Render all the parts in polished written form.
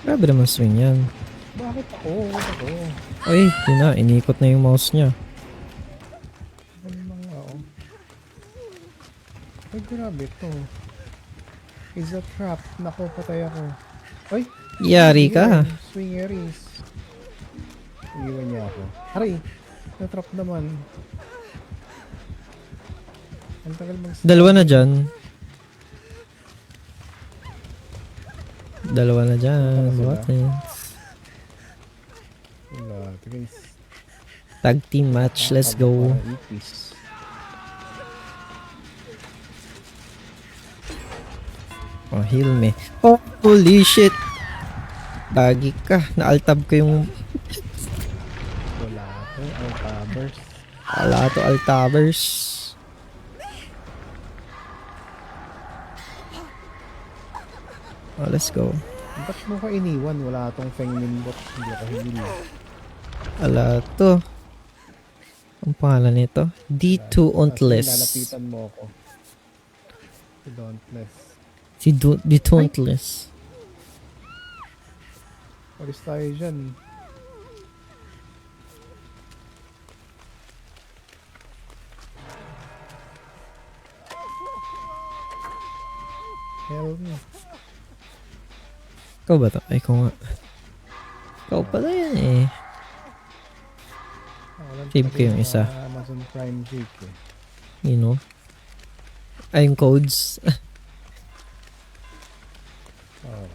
Grabe naman swing yan. Bakit ako? Ako. Ay, yun na. Inikot na yung mouse niya. Ano mga Ay, grabe to. Is a trap. Nako, patay ako. Ay! Yari ka. Swingeries. Iiwan niya ako. Aray! Na-trap naman. Ang tagal Dalawa na dyan. Dalawa na dyan. What is? Wala. Guys. Tag team match. Let's go. Oh, heal me. Oh, holy shit. Lagi ka. Na-altab ko yung... Wala to. Altabers. Wala to altabers. Oh, let's go. Ba't mo ko iniwan? Wala tong Fengmin bot. Hindi ako hindi. Wala to. Ang pangalan nito? D2 Untless. Lalapitan mo ako. Si Dauntless. Si D2 Untless. Alis tayo dyan. Help me. Ikaw ba to? Ay, ikaw nga. Ikaw pala yan eh. Save ko yung isa. Amazon Prime Jake eh. You know? Ay, yung codes. Oh.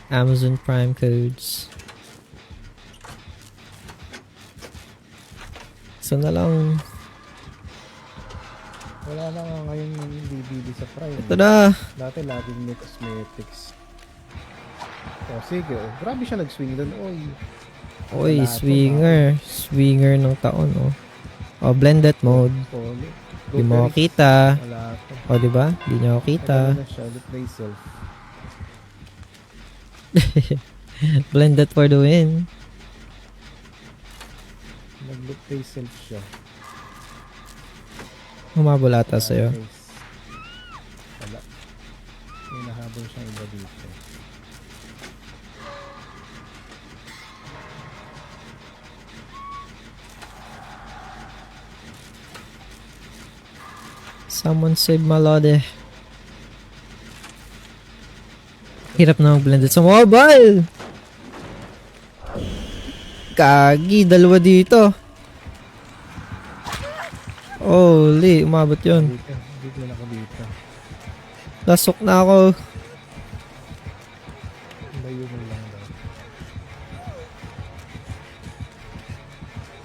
Amazon Prime codes. So na lang. Wala na nga ngayon yung DVD sa Prime. Ito na. Dati laging may cosmetics. Oh, sige. Oh. Grabe siya nag-swing doon. Oy. Oy, swinger. Swinger ng taon, oh. Oh, blended mode. Solid. Di mo kita. Wala to. Oh, di ba? Di niyo kita. Ano na siya. Replay self. Blended for the win. Nag-replay self siya. Humabol ata sa'yo. Guys. Wala. May nahabol siyang iba dito. Someone save Malode. Hirap na mag-blended sa mobile. Kagi, dalawa dito. Holy, umabot yun. Dito na ako dito. Lasok na ako. Layo mo lang daw.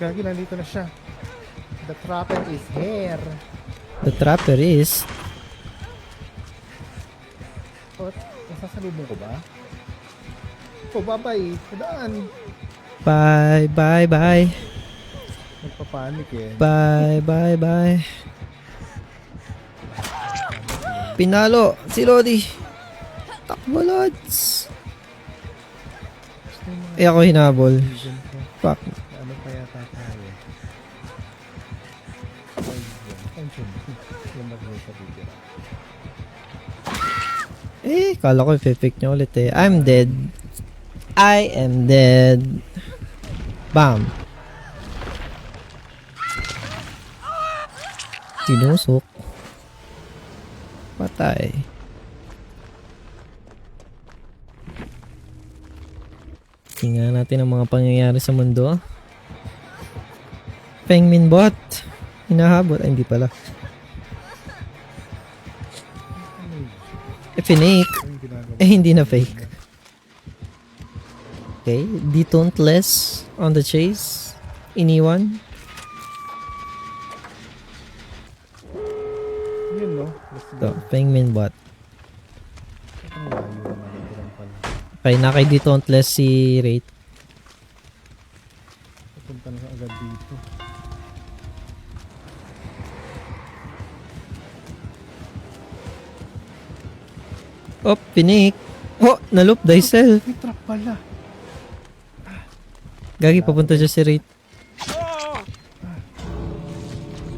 Gagi, nandito na siya. The trapper is here. The trapper is... What? Masasalubong ko ba? Oh, bye-bye. Padaan. Bye, bye, bye. Nagpapanik eh. Bye, bye, bye. Pinalo si Lodi. Takbo, Lods. Gusto mo Eh, ako hinabol. vision ko. Fuck. Ano pa yata tayo? Tension. Yung mag-roll sa video. Eh, kala ko i-pick niya ulit eh. I'm dead. I am dead. Bam. Tinusok. Patay. Tingnan natin ang mga pangyayari sa mundo. Fengmin bot. Hinahabol. Ay, hindi pala. Fake. Ano yung ginagawa? Eh, hindi na fake. Okay, Dauntless on the chase. Iniwan. Yun no? Let's go. So, Fengmin bot. Ang layo naman yung kurang pala. Okay, na kay Dauntless si Wraith. Pupunta na agad dito. Oh, pinik. Oh, naloop thyself. May trap pala. Gagi, papunta siya si Wraith.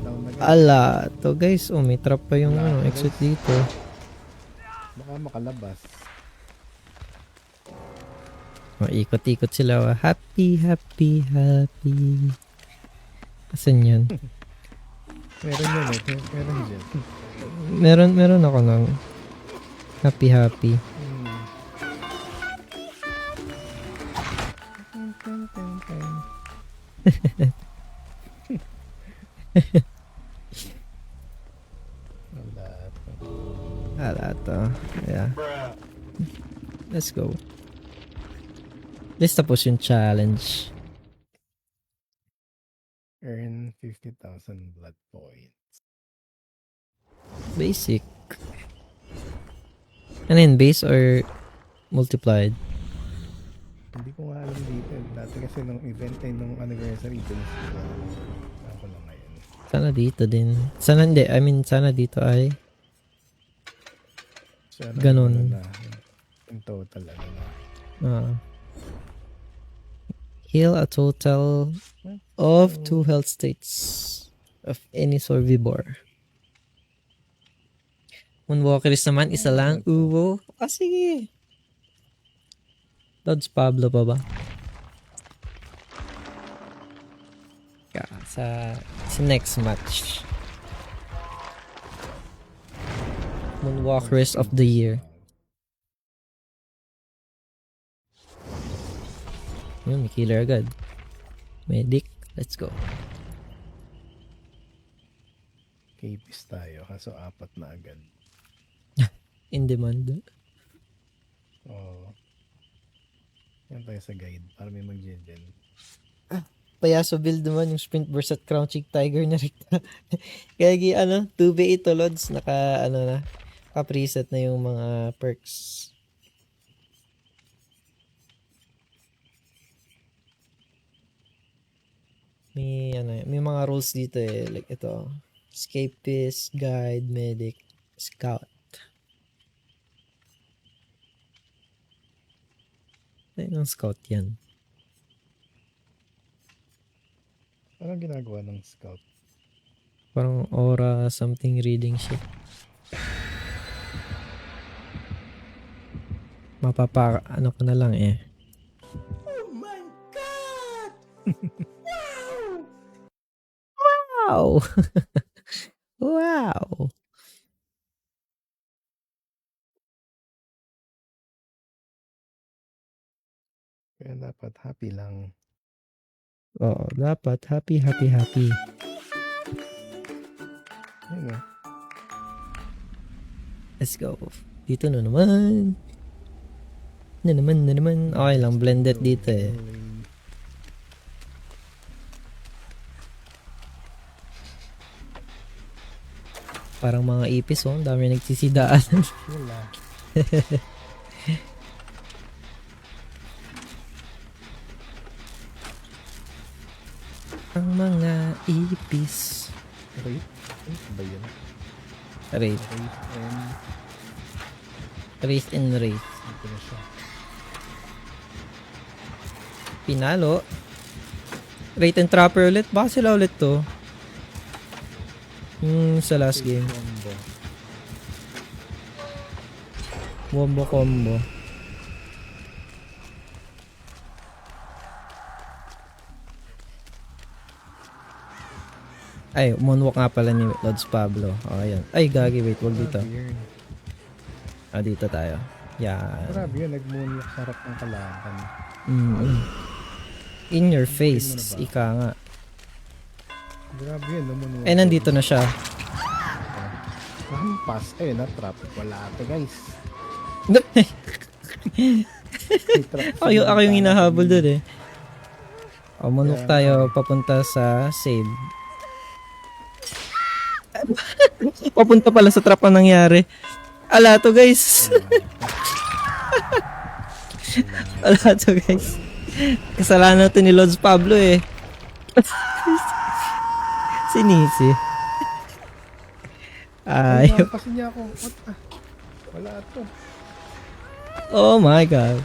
Down na guys. Ala, to guys. Oh, may trap pa yung ano, exit dito. Baka makalabas. O, ikot-ikot sila. Happy, happy, happy. Asan yan? Meron yun eh. Meron dyan. Meron ako ng happy, happy. Wala to. Wala to. Yeah. Let's go. Let's tapos yung challenge. Earn 50,000 blood points. Basic. Ano yun? Base or multiplied? Hindi ko nga alam dito. Dati kasi nung event ay nung anniversary dun. Ako lang ngayon. Sana dito din. Sana hindi. I mean, sana dito ay Sana ganun. ano na, in total ano na. Heal a total of 2 health states of any survivor. Moonwalkers naman, isa lang. Uwo. Ah, sige. Lods Pablo pa ba? Yeah, sa next match. Moonwalkers of the year. Yun, may killer agad. Medic, let's go. Capis tayo. Kaso 4 na agad. In demand. Oo. Yan tayo sa guide. Para may mag-gen. Payaso build naman yung sprint burst at crown cheek tiger na rekta. Kaya 2v8 to lods. Naka preset na yung mga perks. May mga roles dito eh. Like ito. Escapist, guide, medic, scout. Ayun ang scout yan. Anong ginagawa ng scout? Parang aura something reading shit. Ano ko na lang eh. Oh my God! Wow! Wow! Kaya dapat happy lang. Oo, dapat happy, happy, happy. Ayun o. Let's go. Dito na naman. Na naman. Okay lang, blended dito eh. Parang mga ipis oh, dami nagsisidaan. Wala. Ang mga ipis. Wait. Ano ba yun? Wraith. Wraith and Wraith. ito na siya. Pinalo. Wraith and Trapper ulit. Baka sila ulit to. Sa last game. Wombo combo. Ay, moonwalk nga pala ni Lods Pablo. O, ayan. Ay, gagi. Wait, wag dito. Dito tayo. Yan. Grabe yun. Nag-moonwalk sa harap ng kalaban. In your face. Ika nga. Grabe yun. Moonwalk. Eh, nandito na siya. Pass. Eh, na-trap. Wala ito, guys. ako yung hinahabol doon eh. O, moonwalk tayo papunta sa save. Papunta pala sa trap ang nangyari. Ala to guys. Ala to guys. Kasalanan to ni Lods Pablo eh. Sinisi. Ayaw. Kasi niya ako. What? Wala ito. Oh my god.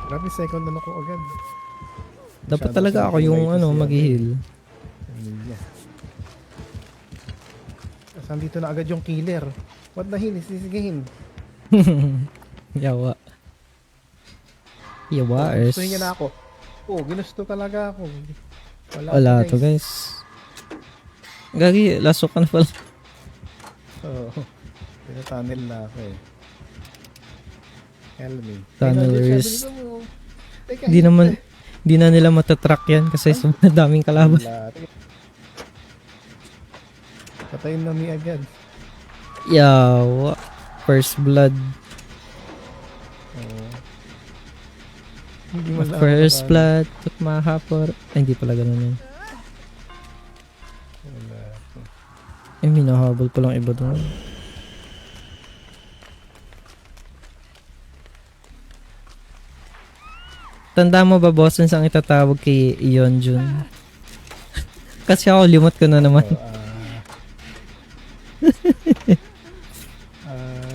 Grabe, second na ako agad. Dapat talaga ako yung mag-heal. Nandito na agad yung killer. What the hell is this game? Yawa. Yawas. Gustuhin niya na ako. Oo, ginusto talaga ako. Wala to guys. Gagi, lasok ka na pala. Oo. Pinatunnel na ako eh. Help me. Tunnelers. Teka, Di na nila matatrack yan kasi sobrang daming kalaban. wala. Patayin na mi agad. Yawa. First blood. Oo. Hindi mo lang First ako blood. Tukmahapor. Ay, hindi pala ganun yun. wala. Ay, minahabol palang iba doon. Tanda mo ba, boss, ang itatawag kay Yeonjun? Kasi ako, limot ko na naman. So,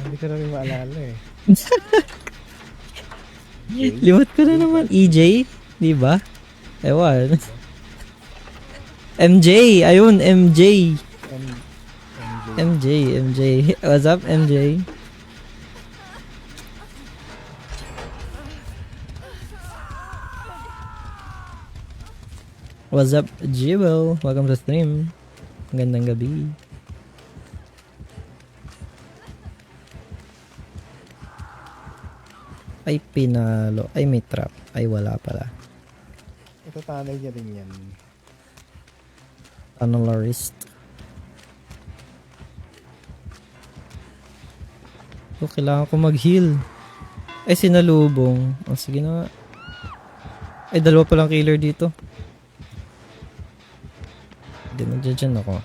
hindi ko na rin maalala eh. Limot ko na naman. EJ? Di ba? Ewan. MJ! Ayun, MJ! MJ. MJ. What's up, MJ? What's up, Jewel? Welcome to stream. Magandang gabi. Ay, pinalo. Ay, may trap. Ay, wala pala. Ito tunnel niya rin yan. Tunnelist. So, kailangan ko mag-heal. Ay, sinalubong. O, sige na nga. Ay, dalawa palang killer dito. Hindi, nandiyan ako.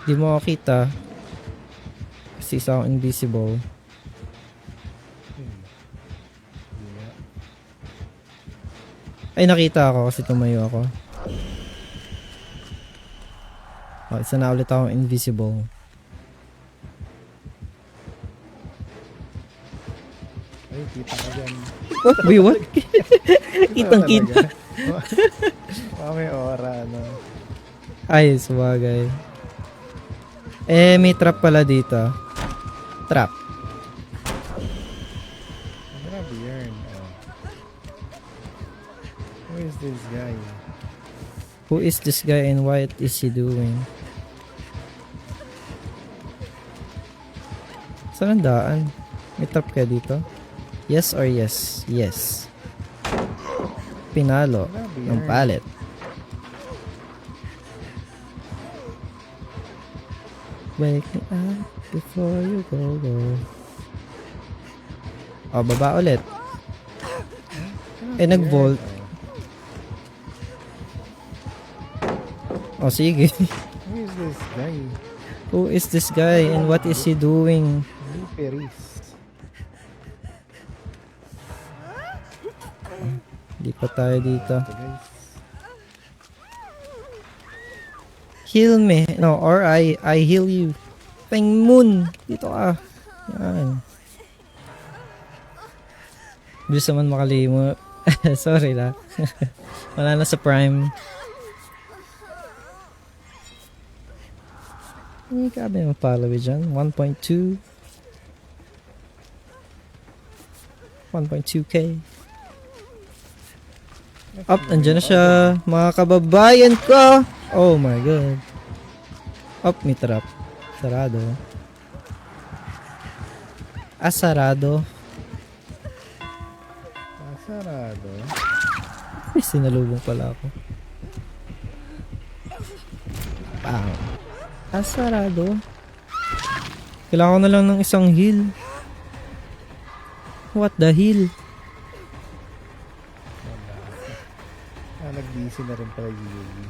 Di mo makita. Kasi isa akong invisible. Yeah. Ay, nakita ako kasi tumayo ako. Oh, isa na ulit akong invisible. Ay, kita ka dyan. Oh, wait, what? Kitang-kita. Baka may aura, ano. Ay, sabagay. Eh, may trap pala dito. Trap. Grabe yan. Oh. Who is this guy? Who is this guy and what is he doing? Saan ang daan? May trap kaya dito? Yes or yes? Yes. Pinalo Grabe ng yan. palet. Wake me up before you go. Oh, baba ulit. Eh, nag-vault. Oh, sige. Who is this guy? Who is this guy and what is he doing? Peris. Di pa tayo dito. Ito guys. Heal me. No, or I heal you. Peng Moon. Dito ka. Yan. Bilis naman makalimo. Sorry la. Wala na sa prime. Ay, grabe yung follow dyan. 1.2. 1.2k. Up, andyan na siya. Mga kababayan ko. Oh my god. Up, may trap. Sarado. Sarado. Sarado. Ay, sinalubong pala ako. Pang. Sarado. Kailangan ko na lang ng isang heal. What the hell? Nag-DC na rin pala yung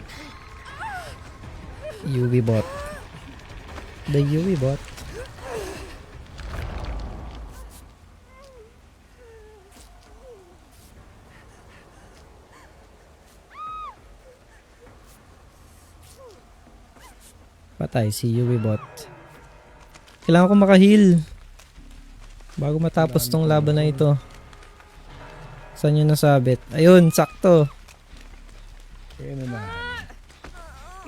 UV bot. The UV bot. Patay si UV bot. Kailangan ko maka-heal bago matapos tong laban na ito. Saan yun nasabit? Ayun, sakto. kaya na.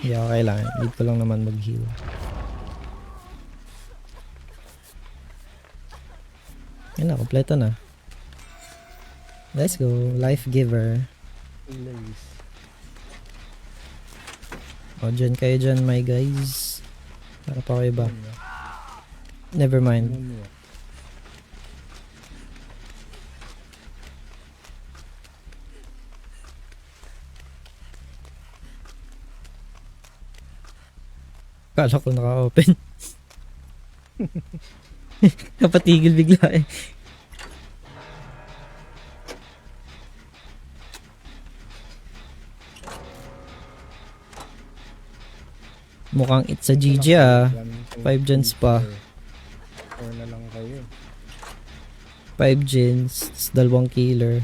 Hindi ako kailangan. Need ko lang naman mag-heal. Yan na, kompleto na. Let's go. Life giver. Nice. O, dyan kayo dyan, my guys. Para pa kayo ba? Never mind. Kala ko naka-open. Napatigil bigla eh. Mukhang it's a GG ah. 5 gens pa. 4 na lang kayo. 5 gens, tas 2 killer.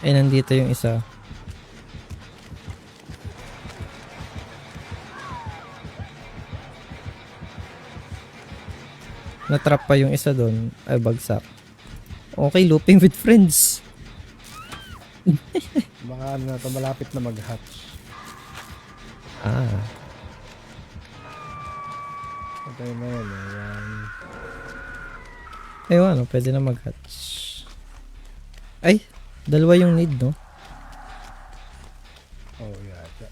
Eh, nandito yung isa. Natrap pa yung isa doon. Ay, bagsak. Okay, looping with friends. Mga ano na to, malapit na mag-hatch. Ah. Patay na yan eh. Yan. Ayun, ano, pwede na mag-hatch. Ay, 2 yung need, no? Oh, yata.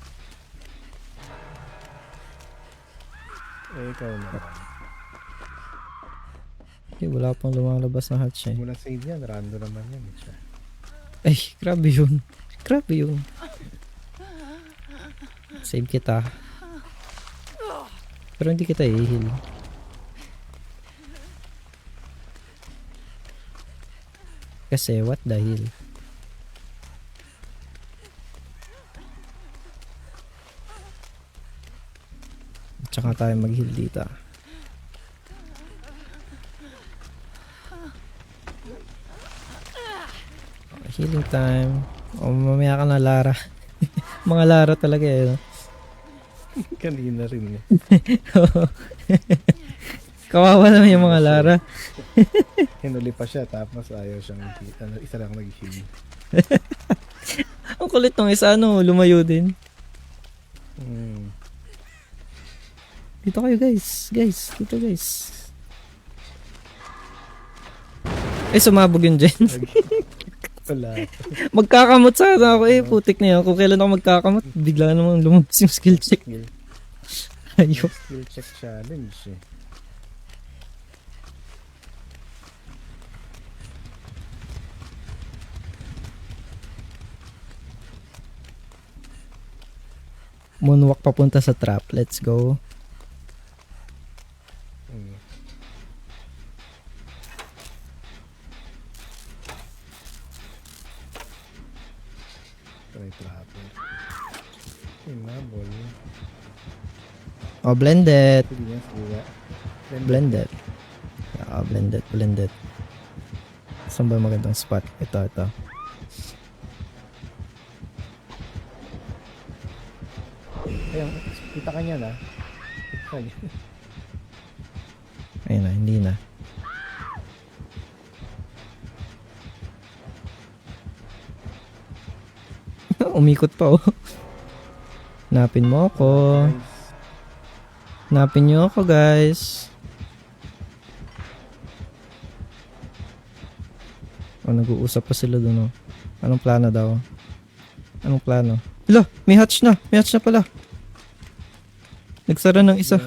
Eh, ikaw naman. Ay, wala pang lumalabas na hatch eh. Muna save yan, random naman yan. Siya. Ay, grabe yun. Grabe yun. Save kita. Pero hindi kita i-heal. Kasi what the hell? Tsaka tayo mag-heal dito. Healing time. O mamaya ka na Lara. Mga Lara talaga eh. No? Kanina rin eh. Kawawa naman yung mga Lara. Hinuli pa siya tapos ayaw siyang ano, isa lang nag-heal. Ang kulit nung isa, ano, lumayo din. Dito kayo guys. Guys, dito guys. Eh, sumabog yun dyan. Wala. Magkakamot sana ako eh. Putik na yan. Kung kailan ako magkakamot, bigla namang lumabas yung skill check. Ayok. Skill check challenge eh. Moonwalk papunta sa trap. Let's go. Try trapper. Inabol. Oh, blended. Sige nga, sige nga. Blended. Blended. Saan ba magandang spot? Ito. Ayun, kita ka niya na. Ayun na, hindi na. Umikot pa oh. Hanapin mo ako. Hanapin niyo ako guys. Oh, nag-uusap pa sila dun oh. Anong plano daw? Anong plano? Hala, may hatch na. May hatch na pala. Nagsara ng isa.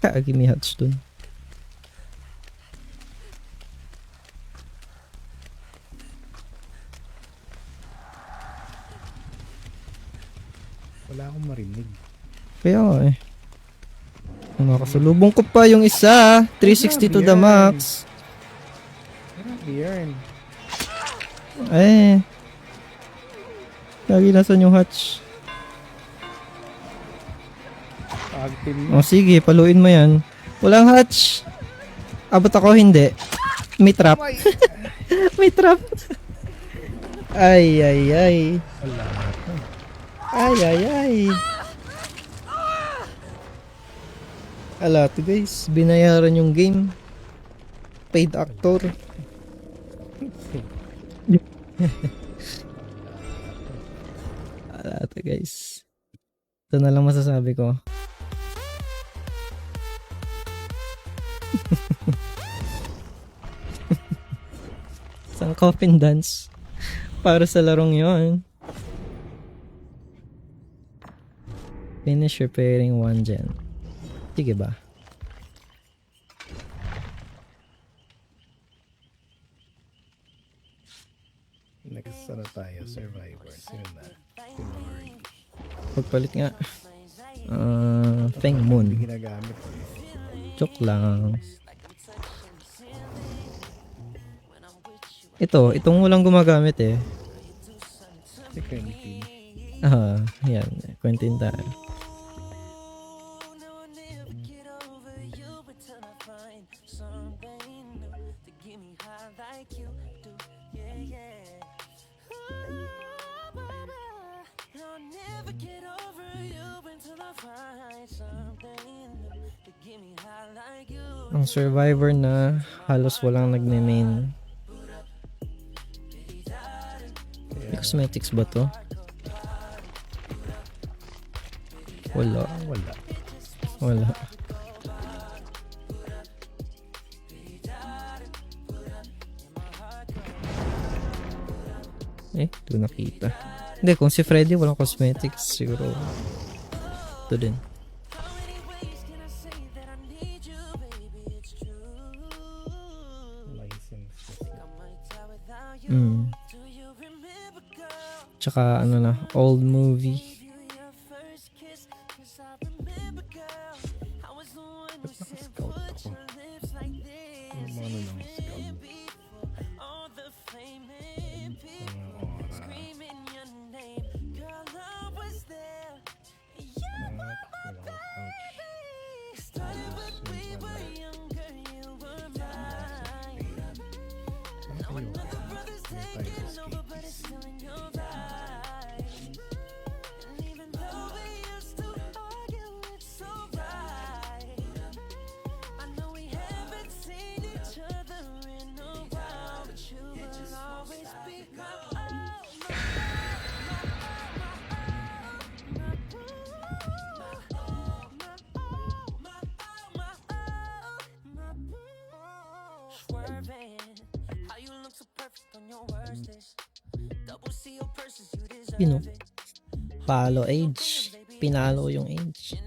Kaagi may hatch dun. Wala akong marinig. Kaya nga eh. Nakasalubong ko pa yung isa. 360 to the max. Grabe yan. Eh. Lagi nasan yung hatch? Active O sige, paluin mo yan. Walang hatch. Abot ako hindi. May trap. May trap. Ay. Wala. Ay. Ala to guys, binayaran yung game. Paid actor. Ala to guys. Ito na lang masasabi ko. Isang coffin dance para sa larong yon. Finish repairing one gen. Sige ba? Next ano tayo, Survivor. Sino na? Tinori. Pagpalit nga. Feng Hindi Moon. ginagamit. Joke lang. Itong walang gumagamit eh. Si Quentin. Yan. Quentin tayo. Ang survivor na halos walang nagne-main. May cosmetics ba to? Wala. Wala. Wala. Ito nakita. Hindi, kung si Freddy walang cosmetics, siguro ito din. License. Tsaka ano na, old movie. Ba't naka-scout ako? Yung mga ano lang, scout. Mga aura. Pino. Palo age. Pinalo yung age.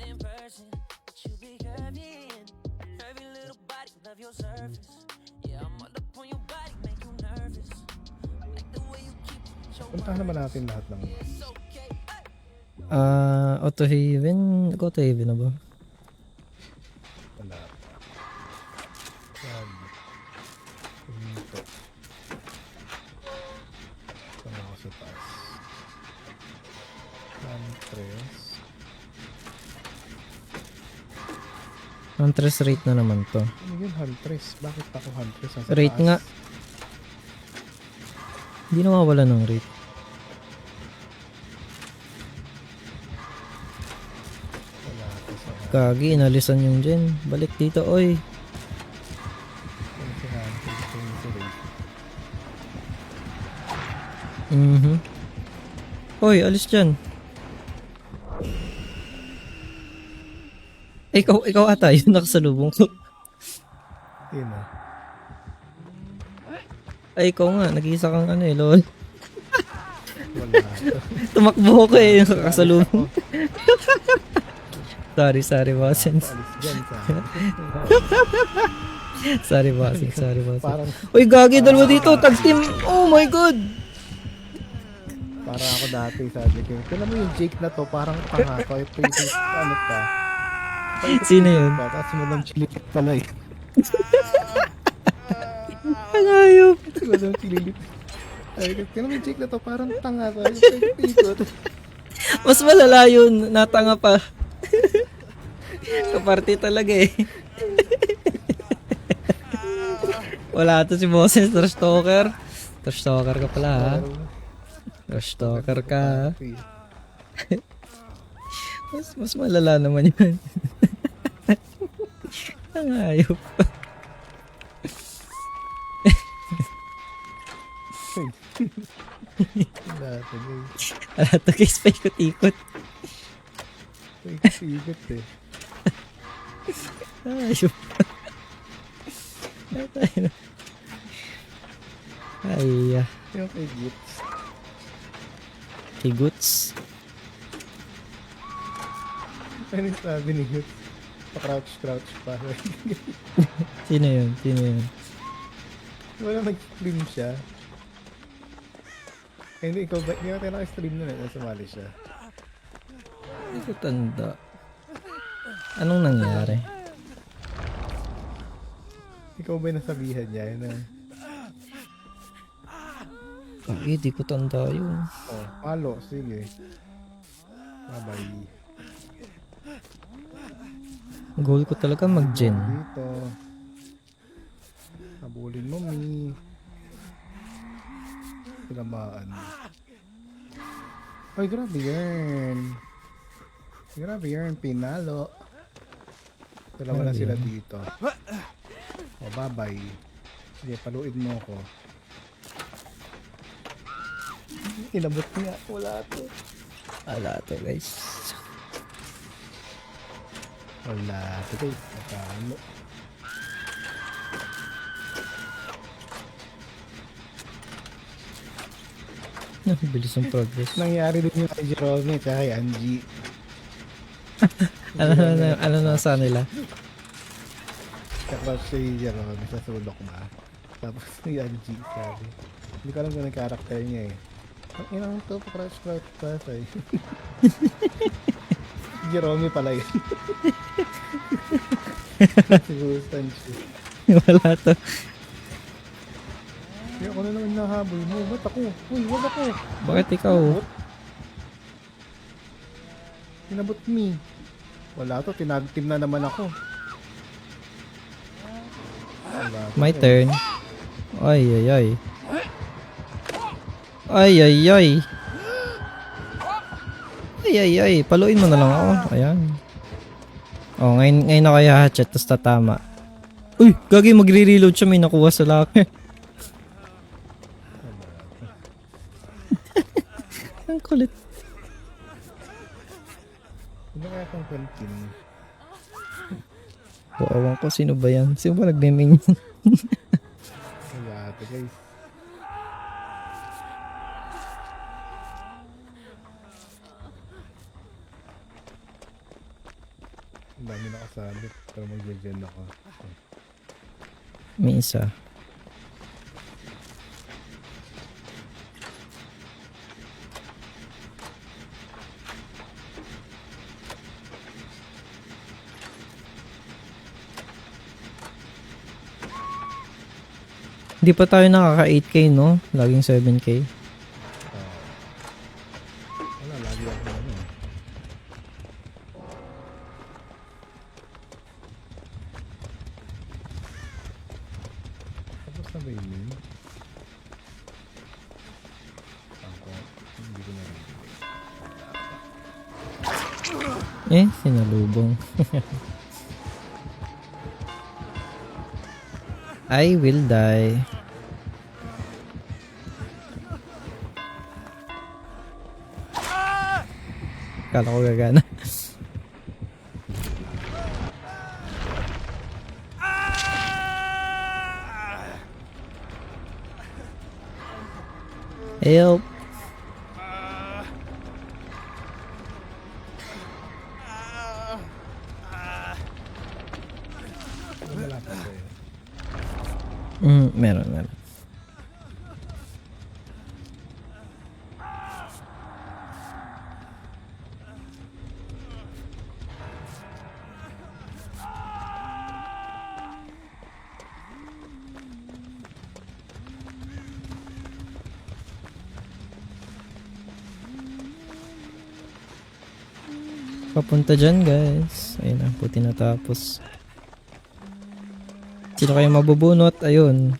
Puntahan naman natin lahat ng Auto Haven. Auto Haven na ba? wala. Yan. Dito. Ano ako sa taas? Huntress. Huntress rate na naman to. Ano yun, Huntress? Bakit ako Huntress? Nasa Rate taas? nga. Hindi nawawala ng rate. Wala ako sa Kagi, inalisan yung gen. Balik dito, oy. ano si Huntress. Ano si Rate. Oy, alis dyan. Ikaw ata yun nakasalubong ko. Yun ah. Ay, ikaw nga. Nag-iisa kang ano lol. Wala. Tumakbo ko yung nakasalubong. sorry, bossens. Alis dyan sa sorry, bossens. parang Uy, gagi, dalawa dito. Tag team. Oh my god. para ako dati sabi ko. Tignan mo yung Jake na to, parang tanga ko. Ito yung ano pa. Sino yun? Tapos mo ng chilipit pala eh. Ang ayop. Mo ng chilipit. Tignan mo yung Jake na to, parang tanga ko. Ikot. Mas malala yun. Natanga pa. Kaparte talaga eh. Wala to si Boses. Trash talker. Trash talker ka pala ha. Trash talker ka. Mas malala naman yun. Ang ayop. Dati guys. Ala to guys, paikot-ikot. Sigot eh. Ayop. Ay, Yung kay Gits. kiguts. Ano yung sabi ni Gits? Pa-crouch pa. Sino yun? Sino yun? Wala nag-stream siya. Eh, hindi, ikaw ba? Hindi natin naka-stream nun eh. Nasumali siya. Hindi ko tanda. Anong nangyari? Ikaw ba yung nasabihan niya? Yun na. Ay, di ko tanda yun. Oh, palo. Sige. Bye-bye. Goal ko talaga mag-gen. Dito. Habulin mo, Mi. Tinamaan. Ay, grabe yan. Grabe yan. Pinalo. Dalawa na Grabe sila yan. dito. O, bye-bye. Sige, paluin mo ako. Inabot niya. Wala to. Ala to guys. Wala to, guys. Natalo. Bilis ang progress. Nangyari din yung kay Jerome at kay Angie. Ano na sa nila? Kakrush si Jerome sa sulok ba? Tapos si Angie sabi. Hindi ko alam kung ang karakter niya eh. Ang inang to, crush pa say. Jerome pala yun. Siguro stand siya. Wala to. Kaya ako na naman nahabol mo. Ba't ako? Uy, wag ako. Bakit ikaw? Tinabot me. Wala to, tinag-team na naman ako. Wala to, My eh. turn. Ay, ay, ay. Ay, ay, ay. Ay, ay, ay. Paluin mo na lang ako. Ayan. Oh, ngayon na kaya hatchet, tapos tatama. Uy, gagi, magre-reload siya. May nakuha sa locker. Ang kulit. Ano kaya kung continue? Buawang ko, sino ba yan? Sino ba nagme-minion? Wala to, guys. Ang dami nakasabit. Pero mag-gen ako. May isa. Hindi pa tayo nakaka 8k no? Laging 7k. Wala, lagi ako ano. Tapos na ba yun yun? Ako, hindi ko narinig. Eh, sinalubong. I will die. Kala ko gagana. Help. Wala pa ba yun? Meron. Papunta dyan guys. Ayun na, puti natapos. Sino kayo mabubunot? Ayun.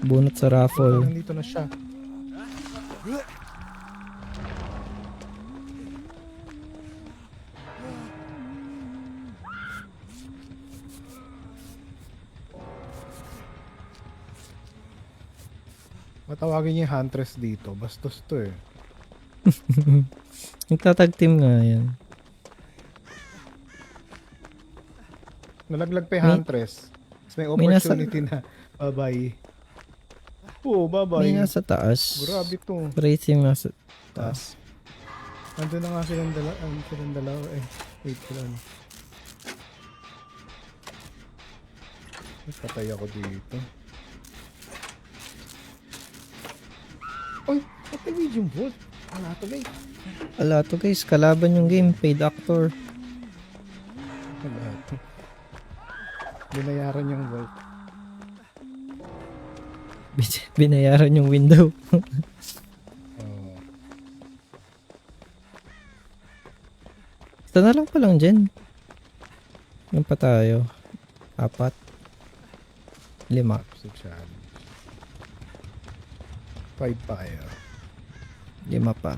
Bunot sa raffle. Nandito na siya. Matawagin niya yung Huntress dito. Bastos to eh. Nagtatag team nga yan. Nalaglag pa yung May, Huntress. Tapos may may nasa, opportunity na bye-bye. Oo, may bye-bye. nasa taas. Grabe to. Racing nasa Ah, taas. nandun na nga silang dalawa eh. Wait ko lang. Patay ako dito. Uy! Patay medium volt. Wala to guys. Ala to guys, kalaban yung game. Paid actor. Wala to. Binayaran yung volt. Binayaran yung window. Oh. Ito na lang pa lang dyan. Yan pa tayo. 4. 5. Tapos yung challenge. 5 pa kayo. 5 pa.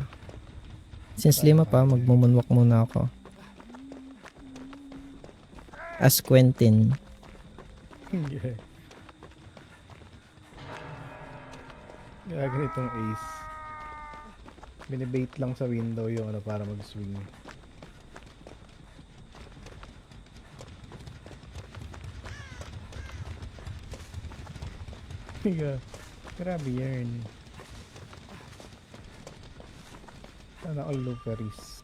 Since 5 pa, magmumunwak muna ako. As Quentin. Yeah. Kaya ganitong ace. Binibait lang sa window yung ano para mag-swing. Yeah. Grabe yan. Sana all looperies.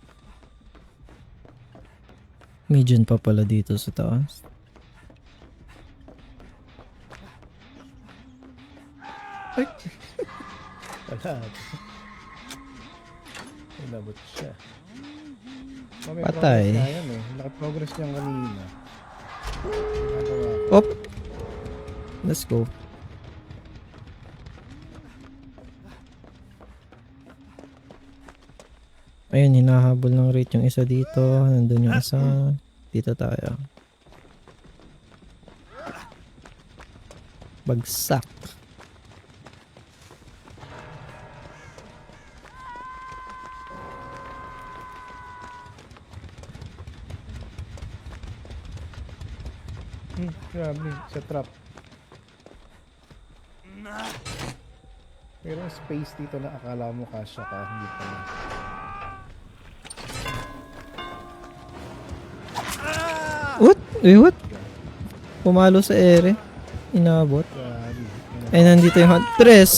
Median pa pala dito sa taas. Ay! Wala. Inabot siya. Oh, may Patay. progress na yan eh. Naka-progress niyan kanina. Ginagawa ko. Op! Let's go. Ayun, hinahabol ng rate yung isa dito. Nandun yung isa. Dito tayo. Bagsak. Grabe. Sa trap. Pero space dito na akala mo kasya ka. Hindi pala. What? Wait, what? Pumalo sa ere. Inabot. Grabe. Ay, nandito yung Huntress.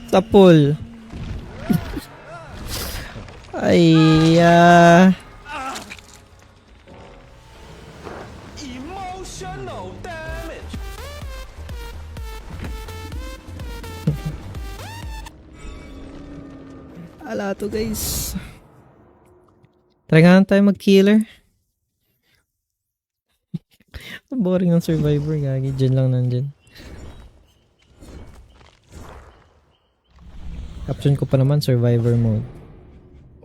Sa pool. Ay, Emotional damage. ala to guys. Try nga lang tayo mag-killer. Boring ng survivor, gagi. Dyan lang nandyan. Caption ko pa naman, survivor mode.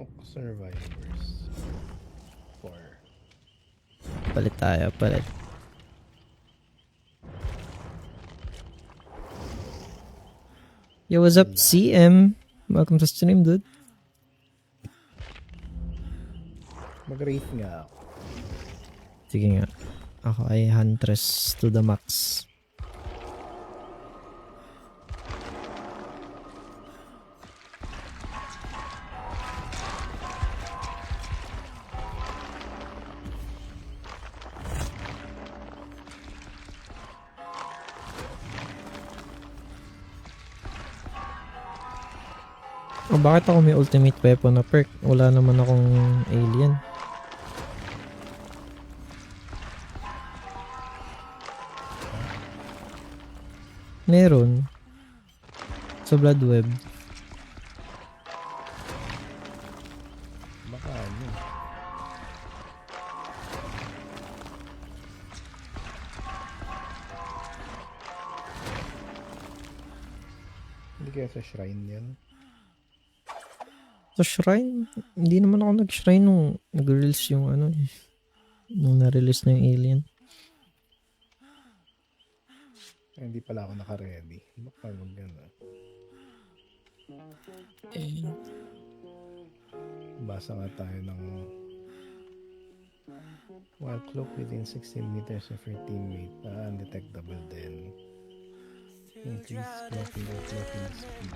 Oh, survivors. 4. Palit tayo, palit. Yo, what's up, CM? Welcome to stream, dude. Mag-rate nga ako. Sige nga. Ako ay Huntress to the max. Oh, bakit ako may ultimate weapon na perk? Wala naman akong alien. Meron. Sa blood web. Baka ano. Hindi kaya sa shrine yan. Sa shrine? Hindi naman ako nag-shrine nung nag-release yung ano eh. Nung na-release na yung alien. Ay, hindi pala ako naka-ready. Baka mag gano'n. Eh, Basa nga tayo ng while cloak within 16 meters of your teammate, undetectable din. Increase floating or floating speed.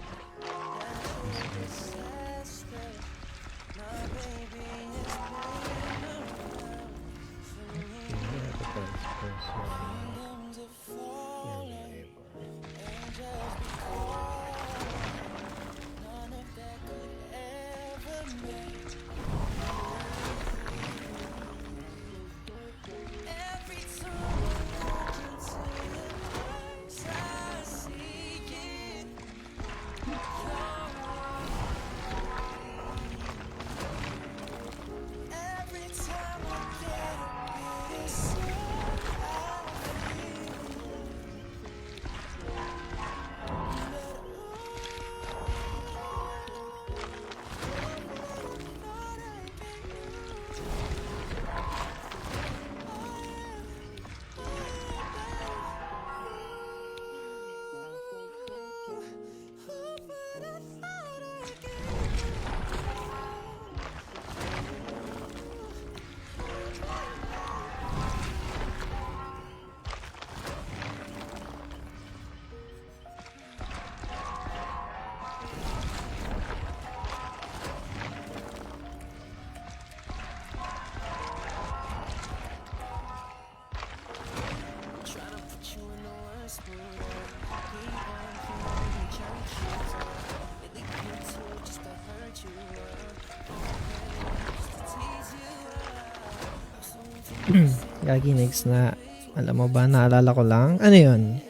Gagi next na. Alam mo ba, naalala ko lang. Ano yun?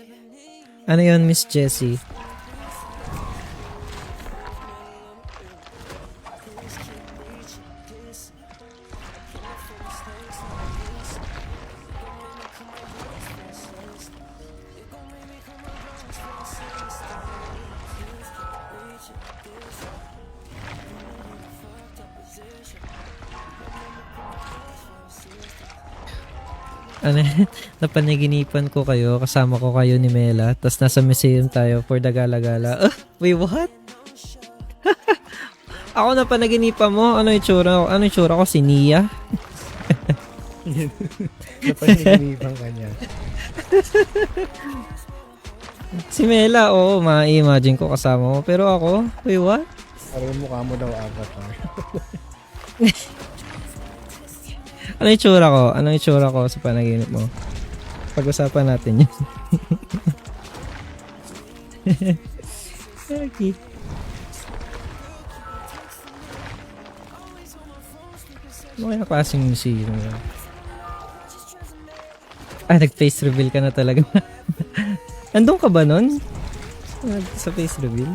Ano yun, Miss Jessie? Ano, napanaginipan ko kayo, kasama ko kayo ni Mela, tapos nasa museum tayo for the gala-gala. Wait, what? Ako napanaginipan mo? Ano yung tsura ko? Ano yung tsura ko? Si Nia? Napaninipan ka niya. Si Mela, oo, ma-imagine ko kasama mo. Pero ako, wait, what? Parang mukha mo daw avatar. Ano yung tsura ko? Ano yung tsura ko sa panaginip mo? Pag-usapan natin yun. Okay. Ano kaya klaseng museum yun? Nag-face reveal ka na talaga. Andun ka ba nun? Sa face reveal?